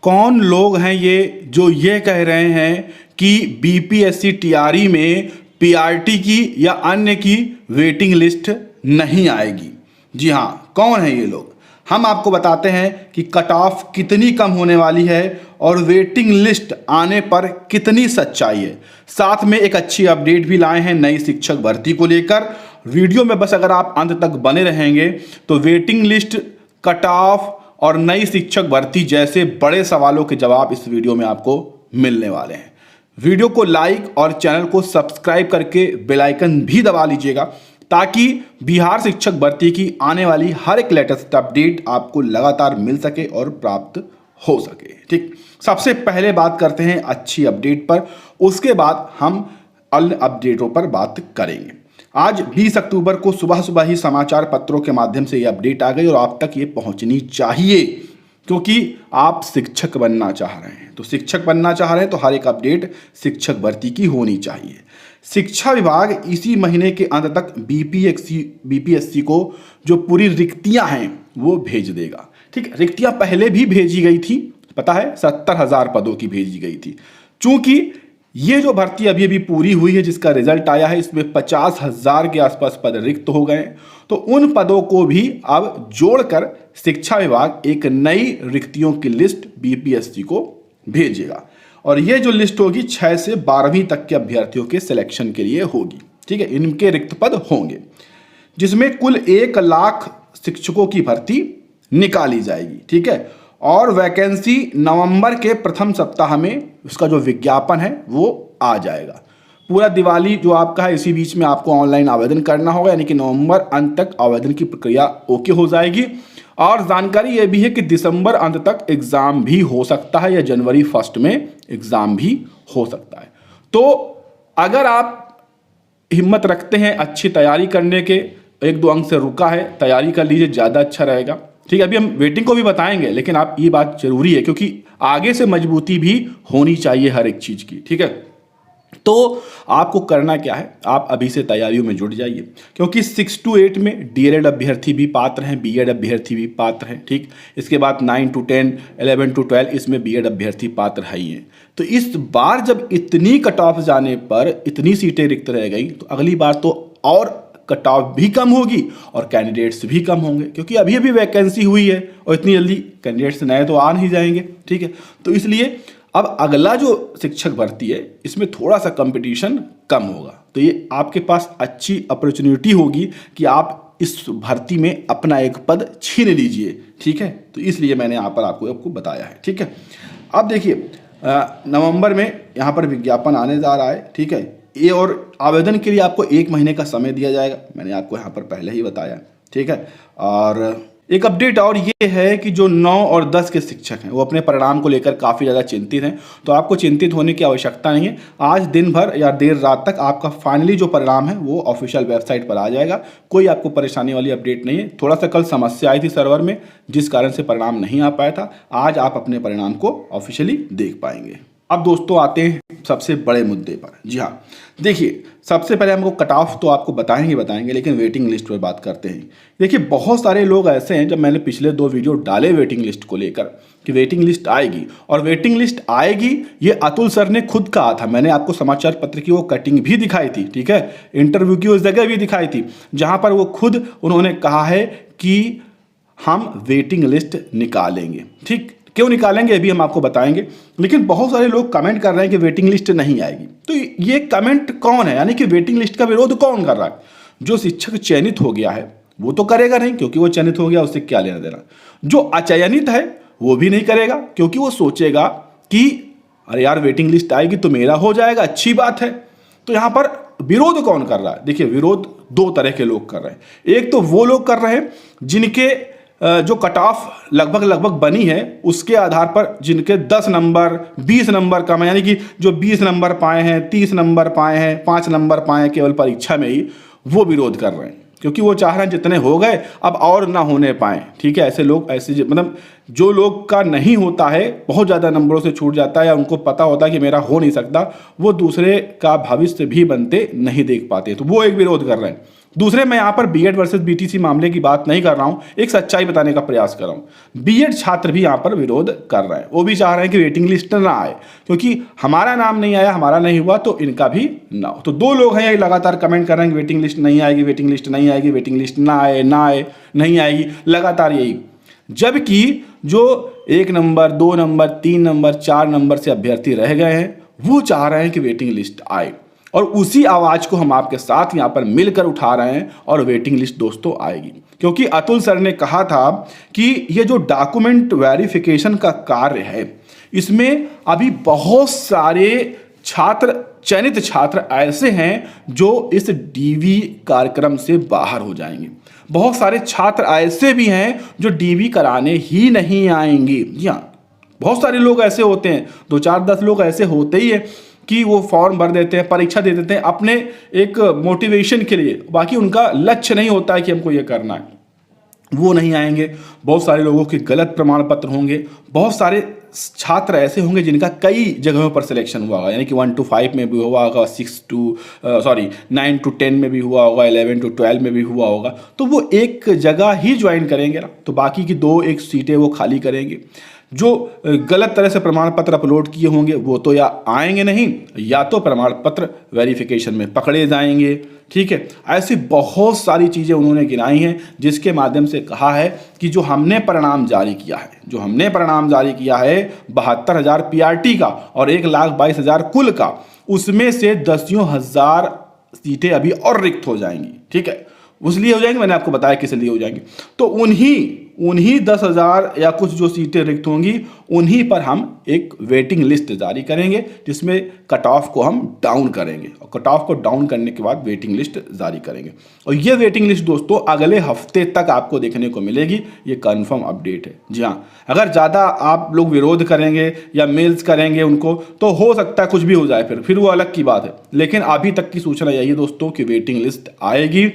कौन लोग हैं ये जो ये कह रहे हैं कि बीपीएससी टीआरई में पीआरटी की या अन्य की वेटिंग लिस्ट नहीं आएगी? जी हाँ, कौन है ये लोग? हम आपको बताते हैं कि कट ऑफ कितनी कम होने वाली है और वेटिंग लिस्ट आने पर कितनी सच्चाई है। साथ में एक अच्छी अपडेट भी लाए हैं नई शिक्षक भर्ती को लेकर। वीडियो में बस अगर आप अंत तक बने रहेंगे तो वेटिंग लिस्ट, कट ऑफ और नई शिक्षक भर्ती जैसे बड़े सवालों के जवाब इस वीडियो में आपको मिलने वाले हैं। वीडियो को लाइक और चैनल को सब्सक्राइब करके बेल आइकन भी दबा लीजिएगा ताकि बिहार शिक्षक भर्ती की आने वाली हर एक लेटेस्ट अपडेट आपको लगातार मिल सके और प्राप्त हो सके। ठीक, सबसे पहले बात करते हैं अच्छी अपडेट पर, उसके बाद हम अन्य अपडेटों पर बात करेंगे। आज 20 अक्टूबर को सुबह सुबह ही समाचार पत्रों के माध्यम से ये अपडेट आ गई और आप तक ये पहुंचनी चाहिए क्योंकि आप शिक्षक बनना चाह रहे हैं। तो शिक्षक बनना चाह रहे हैं तो हर एक अपडेट शिक्षक भर्ती की होनी चाहिए। शिक्षा विभाग इसी महीने के अंत तक बीपीएससी को जो पूरी रिक्तियां हैं वो भेज देगा। ठीक, रिक्तियां पहले भी भेजी गई थी, पता है 70,000 पदों की भेजी गई थी। चूंकि ये जो भर्ती अभी अभी पूरी हुई है जिसका रिजल्ट आया है, इसमें 50,000 के आसपास पद रिक्त हो गए, तो उन पदों को भी अब जोड़कर शिक्षा विभाग एक नई रिक्तियों की लिस्ट बीपीएससी को भेजेगा और ये जो लिस्ट होगी 6 से 12वीं तक के अभ्यर्थियों के सिलेक्शन के लिए होगी। ठीक है, इनके रिक्त पद होंगे जिसमें कुल 1 लाख शिक्षकों की भर्ती निकाली जाएगी। ठीक है, और वैकेंसी नवंबर के प्रथम सप्ताह में उसका जो विज्ञापन है वो आ जाएगा। पूरा दिवाली जो आपका है इसी बीच में आपको ऑनलाइन आवेदन करना होगा, यानी कि नवंबर अंत तक आवेदन की प्रक्रिया ओके हो जाएगी। और जानकारी ये भी है कि दिसंबर अंत तक एग्जाम भी हो सकता है या जनवरी 1 में एग्जाम भी हो सकता है। तो अगर आप हिम्मत रखते हैं अच्छी तैयारी करने के, 1-2 अंक से रुका है, तैयारी कर लीजिए, ज़्यादा अच्छा रहेगा। ठीक है, अभी हम वेटिंग को भी बताएंगे लेकिन आप ये बात जरूरी है क्योंकि आगे से मजबूती भी होनी चाहिए हर एक चीज़ की। ठीक है, तो आपको करना क्या है, आप अभी से तैयारियों में जुट जाइए क्योंकि 6 to 8 में डीएलएड अभ्यर्थी भी पात्र हैं, बीएड अभ्यर्थी भी पात्र हैं। ठीक, इसके बाद 9 to 10, 11 to 12 इसमें बीएड अभ्यर्थी पात्र है ही हैं। तो इस बार जब इतनी कट ऑफ जाने पर इतनी सीटें रिक्त रह गई तो अगली बार तो और कट ऑफ भी कम होगी और कैंडिडेट्स भी कम होंगे क्योंकि अभी अभी वैकेंसी हुई है और इतनी जल्दी कैंडिडेट्स नए तो आ नहीं जाएंगे। ठीक है, तो इसलिए अब अगला जो शिक्षक भर्ती है इसमें थोड़ा सा कंपटीशन कम होगा, तो ये आपके पास अच्छी अपॉर्चुनिटी होगी कि आप इस भर्ती में अपना एक पद छीन लीजिए। ठीक है, तो इसलिए मैंने यहाँ पर आपको बताया है। ठीक है, अब देखिए नवंबर में यहाँ पर विज्ञापन आने जा रहा है। ठीक है, ये और आवेदन के लिए आपको 1 महीने का समय दिया जाएगा, मैंने आपको यहाँ पर पहले ही बताया। ठीक है, और एक अपडेट और ये है कि जो 9 और 10 के शिक्षक हैं वो अपने परिणाम को लेकर काफ़ी ज़्यादा चिंतित हैं, तो आपको चिंतित होने की आवश्यकता नहीं है। आज दिन भर या देर रात तक आपका फाइनली जो परिणाम है वो ऑफिशियल वेबसाइट पर आ जाएगा। कोई आपको परेशानी वाली अपडेट नहीं है। थोड़ा सा कल समस्या आई थी सर्वर में जिस कारण से परिणाम नहीं आ पाया था, आज आप अपने परिणाम को ऑफिशियली देख पाएंगे। अब दोस्तों आते हैं सबसे बड़े मुद्दे पर। जी हाँ, देखिए सबसे पहले हमको कट ऑफ तो आपको बताएंगे लेकिन वेटिंग लिस्ट पर बात करते हैं। देखिए बहुत सारे लोग ऐसे हैं, जब मैंने पिछले 2 वीडियो डाले वेटिंग लिस्ट को लेकर कि वेटिंग लिस्ट आएगी और वेटिंग लिस्ट आएगी, ये अतुल सर ने खुद कहा था। मैंने आपको समाचार पत्र की वो कटिंग भी दिखाई थी। ठीक है, इंटरव्यू की उस जगह भी दिखाई थी जहाँ पर वो खुद उन्होंने कहा है कि हम वेटिंग लिस्ट निकालेंगे। ठीक, क्यों निकालेंगे अभी हम आपको बताएंगे, लेकिन बहुत सारे लोग कमेंट कर रहे हैं कि वेटिंग लिस्ट नहीं आएगी। तो ये कमेंट कौन है, यानी कि वेटिंग लिस्ट का विरोध कौन कर रहा है? जो शिक्षक चयनित हो गया है वो तो करेगा नहीं क्योंकि वो चयनित हो गया, उससे क्या लेना देना। जो अचयनित है वो भी नहीं करेगा क्योंकि वो सोचेगा कि अरे यार वेटिंग लिस्ट आएगी तो मेरा हो जाएगा, अच्छी बात है। तो यहाँ पर विरोध कौन कर रहा है? देखिए विरोध 2 तरह के लोग कर रहे हैं। एक तो वो लोग कर रहे हैं जिनके जो कट ऑफ लगभग बनी है उसके आधार पर जिनके 10 नंबर 20 नंबर कम है, यानी कि जो 20 नंबर पाए हैं, 30 नंबर पाए हैं, 5 नंबर पाए हैं केवल परीक्षा में ही, वो विरोध कर रहे हैं क्योंकि वो चाह रहे हैं जितने हो गए अब और ना होने पाए। ठीक है, ऐसे लोग मतलब जो लोग का नहीं होता है, बहुत ज़्यादा नंबरों से छूट जाता है या उनको पता होता है कि मेरा हो नहीं सकता, वो दूसरे का भविष्य भी बनते नहीं देख पाते, तो वो एक विरोध कर रहे हैं। दूसरे, मैं यहाँ पर बीएड वर्सेस बीटीसी मामले की बात नहीं कर रहा हूँ, एक सच्चाई बताने का प्रयास कर रहा हूँ। बीएड छात्र भी यहाँ पर विरोध कर रहे हैं, वो भी चाह रहे हैं कि वेटिंग लिस्ट ना आए, क्योंकि हमारा नाम नहीं आया, हमारा नहीं हुआ तो इनका भी ना हो। तो दो लोग हैं ये लगातार कमेंट कर रहे हैं कि वेटिंग लिस्ट नहीं आएगी, वेटिंग लिस्ट नहीं आएगी, वेटिंग लिस्ट ना आए, ना आए, नहीं आएगी, लगातार यही। जबकि जो 1 नंबर, 2 नंबर, 3 नंबर, 4 नंबर से अभ्यर्थी रह गए हैं, वो चाह रहे हैं कि वेटिंग लिस्ट आए, और उसी आवाज को हम आपके साथ यहाँ पर मिलकर उठा रहे हैं, और वेटिंग लिस्ट दोस्तों आएगी। क्योंकि अतुल सर ने कहा था कि ये जो डॉक्यूमेंट वेरिफिकेशन का कार्य है, इसमें अभी बहुत सारे छात्र, चयनित छात्र ऐसे हैं जो इस डीवी कार्यक्रम से बाहर हो जाएंगे। बहुत सारे छात्र ऐसे भी हैं जो डीवी कराने ही नहीं आएंगे। जी हाँ, बहुत सारे लोग ऐसे होते हैं, 2, 4, 10 लोग ऐसे होते ही है कि वो फॉर्म भर देते हैं, परीक्षा दे देते हैं अपने एक मोटिवेशन के लिए, बाकी उनका लक्ष्य नहीं होता है कि हमको ये करना है, वो नहीं आएंगे। बहुत सारे लोगों के गलत प्रमाण पत्र होंगे, बहुत सारे छात्र ऐसे होंगे जिनका कई जगहों पर सिलेक्शन हुआ होगा, यानी कि 1 to 5 में भी हुआ होगा, 9 to 10 में भी हुआ होगा, 11 to 12 में भी हुआ होगा, तो वो एक जगह ही ज्वाइन करेंगे ना, तो बाकी की 2-1 सीटें वो खाली करेंगे। जो गलत तरह से प्रमाण पत्र अपलोड किए होंगे वो तो या आएंगे नहीं, या तो प्रमाण पत्र वेरिफिकेशन में पकड़े जाएंगे। ठीक है, ऐसी बहुत सारी चीज़ें उन्होंने गिनाई हैं, जिसके माध्यम से कहा है कि जो हमने परिणाम जारी किया है, 72,000 पीआरटी का और 1,22,000 कुल का, उसमें से 10,000 सीटें अभी और रिक्त हो जाएंगी। ठीक है, उसलिए हो जाएंगे, मैंने आपको बताया किस लिए हो जाएंगी। तो उन्हीं 10,000 या कुछ जो सीटें रिक्त होंगी, उन्हीं पर हम एक वेटिंग लिस्ट जारी करेंगे, जिसमें कट ऑफ को हम डाउन करेंगे, और कट ऑफ को डाउन करने के बाद वेटिंग लिस्ट जारी करेंगे। और ये वेटिंग लिस्ट दोस्तों अगले हफ्ते तक आपको देखने को मिलेगी, ये कंफर्म अपडेट है। जी हाँ, अगर ज़्यादा आप लोग विरोध करेंगे या मेल्स करेंगे उनको, तो हो सकता है कुछ भी हो जाए, फिर वो अलग की बात है। लेकिन अभी तक की सूचना यही है दोस्तों कि वेटिंग लिस्ट आएगी,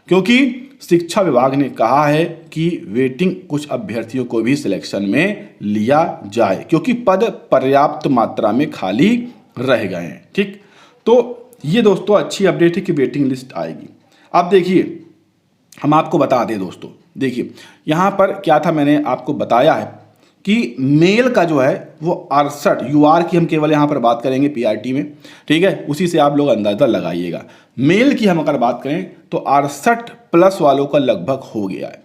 क्योंकि शिक्षा विभाग ने कहा है कि वेटिंग कुछ अभ्यर्थियों को भी सिलेक्शन में लिया जाए, क्योंकि पद पर्याप्त मात्रा में खाली रह गए हैं। ठीक, तो ये दोस्तों अच्छी अपडेट है कि वेटिंग लिस्ट आएगी। अब देखिए, हम आपको बता दें दोस्तों, देखिए यहाँ पर क्या था, मैंने आपको बताया है कि मेल का जो है वो 68 यूआर की हम केवल यहाँ पर बात करेंगे पीआरटी में। ठीक है, उसी से आप लोग अंदाज़ा लगाइएगा। मेल की हम अगर बात करें तो 68 प्लस वालों का लगभग हो गया है।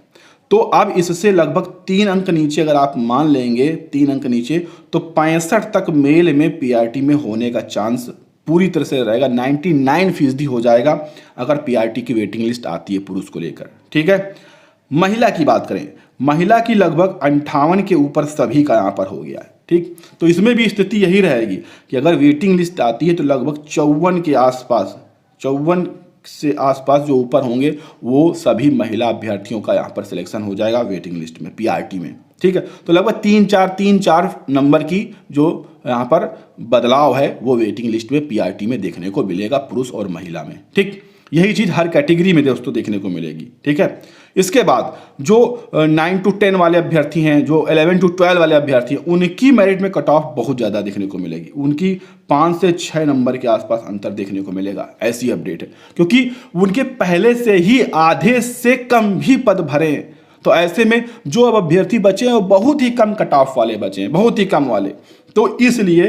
तो अब इससे लगभग 3 अंक नीचे अगर आप मान लेंगे, 3 अंक नीचे, तो 65 तक मेल में पीआरटी में होने का चांस पूरी तरह से रहेगा, 99% हो जाएगा अगर पीआरटी की वेटिंग लिस्ट आती है पुरुष को लेकर। ठीक है, महिला की बात करें, महिला की लगभग 58 के ऊपर सभी का यहाँ पर हो गया है। ठीक, तो इसमें भी स्थिति यही रहेगी कि अगर वेटिंग लिस्ट आती है तो लगभग 54 के आसपास, 54 से आसपास जो ऊपर होंगे वो सभी महिला अभ्यर्थियों का यहाँ पर सिलेक्शन हो जाएगा वेटिंग लिस्ट में, पीआरटी में। ठीक है, तो लगभग 3-4 नंबर की जो यहाँ पर बदलाव है वो वेटिंग लिस्ट में पीआरटी में देखने को मिलेगा, पुरुष और महिला में। ठीक, यही चीज़ हर कैटेगरी में दोस्तों देखने को मिलेगी। ठीक है, इसके बाद जो 9 to 10 वाले अभ्यर्थी हैं, जो 11 to 12 वाले अभ्यर्थी हैं, उनकी मेरिट में कट ऑफ बहुत ज़्यादा देखने को मिलेगी, उनकी 5 से 6 नंबर के आसपास अंतर देखने को मिलेगा। ऐसी अपडेट है, क्योंकि उनके पहले से ही आधे से कम भी पद भरे हैं। तो ऐसे में जो अब अभ्यर्थी बचे हैं वो बहुत ही कम कट ऑफ वाले बचे हैं, बहुत ही कम वाले। तो इसलिए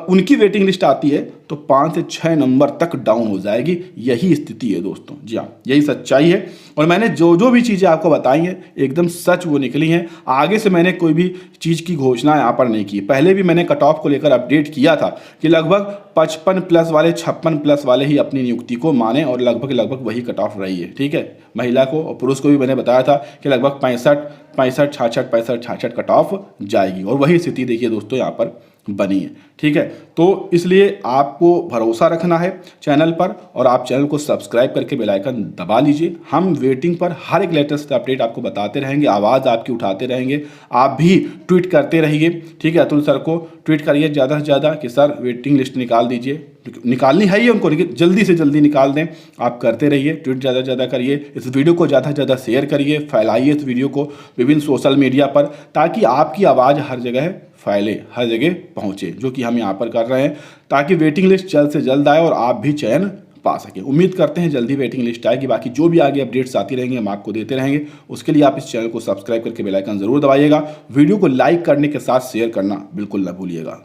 उनकी वेटिंग लिस्ट आती है तो 5 से 6 नंबर तक डाउन हो जाएगी। यही स्थिति है दोस्तों। जी हाँ, यही सच्चाई है, और मैंने जो भी चीज़ें आपको बताई हैं एकदम सच वो निकली हैं। आगे से मैंने कोई भी चीज़ की घोषणा यहाँ पर नहीं की। पहले भी मैंने कट ऑफ को लेकर अपडेट किया था कि लगभग 55 प्लस वाले, 56 प्लस वाले ही अपनी नियुक्ति को माने, और लगभग वही कट ऑफ रही है। ठीक है, महिला को और पुरुष को भी मैंने बताया था कि लगभग 65-66 कट ऑफ जाएगी, और वही स्थिति देखिए दोस्तों यहाँ पर बनी है। ठीक है, तो इसलिए आपको भरोसा रखना है चैनल पर, और आप चैनल को सब्सक्राइब करके बेल आइकन दबा लीजिए। हम वेटिंग पर हर एक लेटेस्ट अपडेट आपको बताते रहेंगे, आवाज़ आपकी उठाते रहेंगे। आप भी ट्वीट करते रहिए। ठीक है, अतुल सर को ट्वीट करिए ज़्यादा से ज़्यादा कि सर वेटिंग लिस्ट निकाल दीजिए, निकालनी है ही उनको, जल्दी से जल्दी निकाल दें। आप करते रहिए, ट्वीट ज़्यादा से ज़्यादा करिए, इस वीडियो को ज़्यादा से ज़्यादा शेयर करिए, फैलाइए इस वीडियो को विभिन्न सोशल मीडिया पर, ताकि आपकी आवाज़ हर जगह फैले, हर जगह पहुँचे, जो कि हम यहाँ पर कर रहे हैं, ताकि वेटिंग लिस्ट जल्द से जल्द आए और आप भी चयन पा सकें। उम्मीद करते हैं जल्दी वेटिंग लिस्ट आएगी। बाकी जो भी आगे अपडेट्स आती रहेंगे हम आपको देते रहेंगे। उसके लिए आप इस चैनल को सब्सक्राइब करके बेल आइकन जरूर दबाइएगा। वीडियो को लाइक करने के साथ शेयर करना बिल्कुल ना भूलिएगा।